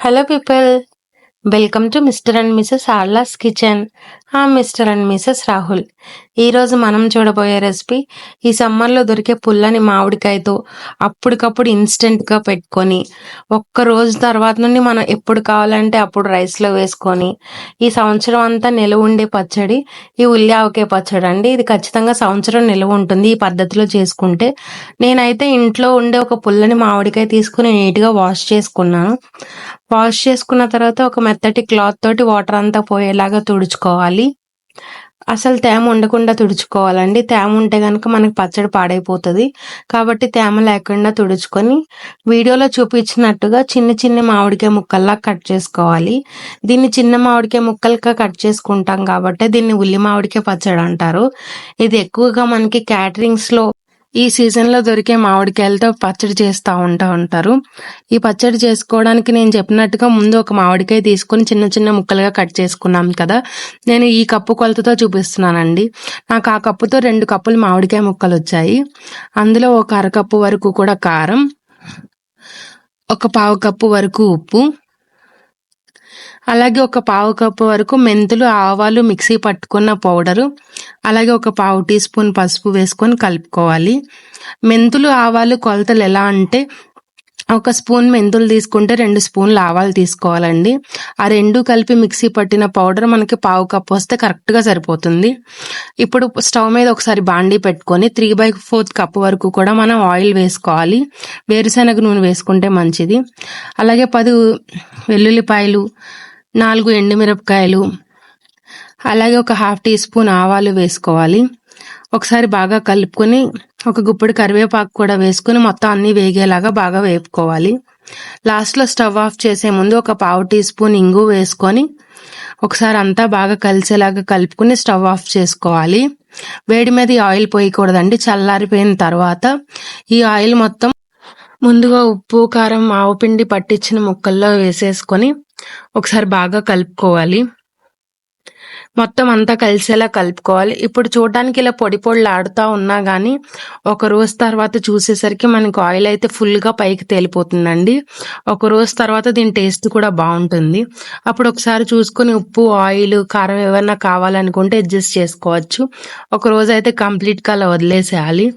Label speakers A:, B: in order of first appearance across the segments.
A: Hello people, welcome to Mr. and Mrs. Arla's Kitchen. I'm Mr. and Mrs. Rahul. ఈరోజు మనం చూడబోయే recipe ఈ సమ్మర్లో దొరికే పుల్లని మామిడికాయతో అప్పటికప్పుడు ఇన్స్టెంట్గా పెట్టుకొని ఒక్క రోజు తర్వాత నుండి మనం ఎప్పుడు కావాలంటే అప్పుడు రైస్లో వేసుకొని ఈ సంవత్సరం అంతా నిలువ ఉండే పచ్చడి ఈ ఉల్లి ఆవకాయ పచ్చడి అండి. ఇది ఖచ్చితంగా సంవత్సరం నిలువ ఉంటుంది ఈ పద్ధతిలో చేసుకుంటే. నేనైతే ఇంట్లో ఉండే ఒక పుల్లని మామిడికాయ తీసుకుని నీట్గా వాష్ చేసుకున్నాను. వాష్ చేసుకున్న తర్వాత ఒక మెత్తటి క్లాత్ తోటి వాటర్ అంతా పోయేలాగా తుడుచుకోవాలి. అసలు తేమ ఉండకుండా తుడుచుకోవాలండి. తేమ ఉంటే కనుక మనకి పచ్చడి పాడైపోతుంది. కాబట్టి తేమ లేకుండా తుడుచుకొని వీడియోలో చూపించినట్టుగా చిన్న చిన్న మామిడికాయ ముక్కల్లా కట్ చేసుకోవాలి. దీన్ని చిన్న మామిడికాయ ముక్కలుగా కట్ చేసుకుంటాం కాబట్టి దీన్ని ఉల్లి మామిడికాయ పచ్చడి అంటారు. ఇది ఎక్కువగా మనకి క్యాటరింగ్స్లో ఈ సీజన్లో దొరికే మామిడికాయలతో పచ్చడి చేస్తూ ఉంటారు. ఈ పచ్చడి చేసుకోవడానికి నేను చెప్పినట్టుగా ముందు ఒక మామిడికాయ తీసుకొని చిన్న చిన్న ముక్కలుగా కట్ చేసుకున్నాం కదా. నేను ఈ కప్పు కొలతతో చూపిస్తున్నానండి. నాకు ఆ కప్పుతో 2 కప్పులు మామిడికాయ ముక్కలు వచ్చాయి. అందులో ఒక అరకప్పు వరకు కూడా కారం, ఒక పావు కప్పు వరకు ఉప్పు, అలాగే ఒక పావు కప్పు వరకు మెంతులు, ఆవాలు మిక్సీ పట్టుకున్న పౌడరు, అలాగే ఒక పావు టీ స్పూన్ పసుపు వేసుకొని కలుపుకోవాలి. మెంతులు ఆవాలు కొలతలు ఎలా అంటే 1 స్పూన్ మెంతులు తీసుకుంటే 2 స్పూన్లు ఆవాలు తీసుకోవాలండి. ఆ 2 కలిపి మిక్సీ పట్టిన పౌడర్ మనకి పావు కప్పు వస్తే కరెక్ట్గా సరిపోతుంది. ఇప్పుడు స్టవ్ మీద ఒకసారి బాండీ పెట్టుకొని 3/4 కప్పు వరకు కూడా మనం ఆయిల్ వేసుకోవాలి. వేరుశనగ నూనె వేసుకుంటే మంచిది. అలాగే 10 వెల్లుల్లిపాయలు, 4 ఎండుమిరపకాయలు, అలాగే ఒక 1/2 టీ స్పూన్ ఆవాలు వేసుకోవాలి. ఒకసారి బాగా కలుపుకొని ఒక గుప్పెడు కరివేపాకు కూడా వేసుకుని మొత్తం అన్ని వేగేలాగా బాగా వేపుకోవాలి. లాస్ట్లో స్టవ్ ఆఫ్ చేసే ముందు ఒక పావు టీ స్పూన్ ఇంగు వేసుకొని ఒకసారి అంతా బాగా కలిసేలాగా కలుపుకుని స్టవ్ ఆఫ్ చేసుకోవాలి. వేడి మీద ఈ ఆయిల్ పోయకూడదండి. చల్లారిపోయిన తర్వాత ఈ ఆయిల్ మొత్తం ముందుగా ఉప్పు, కారం, ఆవపిండి పట్టించిన ముక్కల్లో వేసేసుకొని ఒకసారి బాగా కలుపుకోవాలి. మొత్తం అంతా కలిసేలా కలుపుకోవాలి. ఇప్పుడు చూడడానికి ఇలా పొడి పొడిలాడుతూ ఉన్నా కానీ ఒక రోజు తర్వాత చూసేసరికి మనకి ఆయిల్ అయితే ఫుల్గా పైకి తేలిపోతుందండి. ఒక రోజు తర్వాత దీని టేస్ట్ కూడా బాగుంటుంది. అప్పుడు ఒకసారి చూసుకొని ఉప్పు, ఆయిల్, కారం ఏమైనా కావాలనుకుంటే అడ్జస్ట్ చేసుకోవచ్చు. ఒక రోజు అయితే కంప్లీట్గా అలా వదిలేసేయాలి.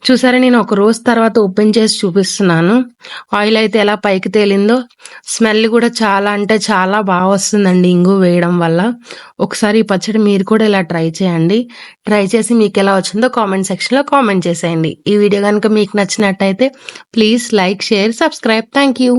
A: చూసారా, నేను ఒక రోజు తర్వాత ఓపెన్ చేసి చూపిస్తున్నాను. ఆయిల్ అయితే ఎలా పైకి తేలిందో. స్మెల్ కూడా చాలా అంటే చాలా బాగా వస్తుందండి ఇంగు వేయడం వల్ల. ఒకసారి ఈ పచ్చడి మీరు కూడా ఇలా ట్రై చేయండి. ట్రై చేసి మీకు ఎలా వచ్చిందో కామెంట్ సెక్షన్లో కామెంట్ చేసేయండి. ఈ వీడియో కనుక మీకు నచ్చినట్టయితే please like, share, subscribe. Thank you.